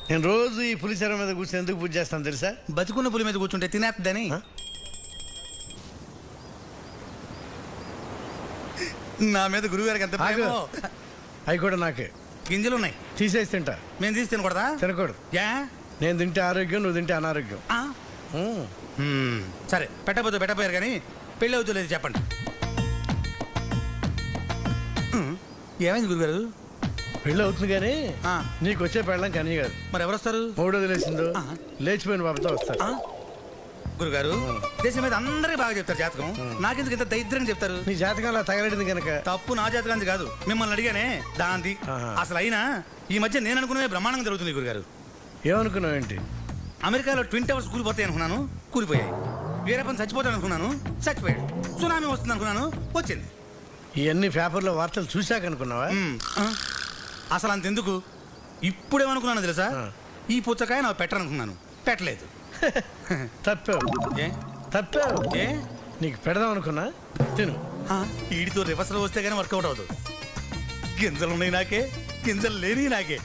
నేను రోజు ఈ పులిసెర మీద కూర్చొని ఎందుకు పూజ చేస్తాను తెలుసా? బతుకున్న పులి మీద కూర్చుంటే తినేస్తుందని. నా మీద గురువుగారికి ఎంత ప్రేమో. అవి కూడా నాకే. గింజలు ఉన్నాయి, తీసేసి తింటా. మేము తీసి తినకూడదా? తినకూడదు. యా, నేను తింటే ఆరోగ్యం, నువ్వు తింటే అనారోగ్యం. సరే పెట్టపోయారు కానీ పెళ్ళి అవుతులేదు చెప్పండి. ఏమైంది గురుగారు? పెళ్ళి అవుతుంది కానీ నీకు వచ్చే పెళ్ళం కనీ కాదు. మరి ఎవరు వస్తారు? మూడో వదిలేసిందో లేచిపోయిన బాబుతో వస్తారు. గురుగారు దేశం మీద అందరికీ బాగా చెప్తారు జాతకం, నాకెందుకు ఇంత దరిద్రంగా చెప్తారు? నీ జాతకం అలా తగలడింది కనుక. తప్పు నా జాతకానికి కాదు, మిమ్మల్ని అడిగానే దాంది. అసలు అయినా ఈ మధ్య నేను అనుకునే బ్రహ్మాండంగా జరుగుతుంది గురుగారు. ఏమనుకున్నావు ఏంటి? అమెరికాలో ట్విన్ టవర్స్ కూలిపోతాయి అనుకున్నాను, కూలిపోయాయి. వీరప్పని చచ్చిపోతాడు అనుకున్నాను, చచ్చిపోయాడు. సునామీ వస్తుంది అనుకున్నాను, వచ్చింది. ఇవన్నీ పేపర్లో వార్తలు చూశాక అనుకున్నావా? అసలు అంతెందుకు, ఇప్పుడేమనుకున్నాను తెలుసా? ఈ పుచ్చకాయ నాకు పెట్టాలనుకున్నాను, పెట్టలేదు. తప్పావు. ఏ తప్పావు? ఏ నీకు పెడదాం అనుకున్నా, తిను. వీడితో రివర్సల్ వస్తే కానీ వర్కౌట్ అవ్వదు. గింజలు ఉన్నాయి నాకే, గింజలు లేని నాకే.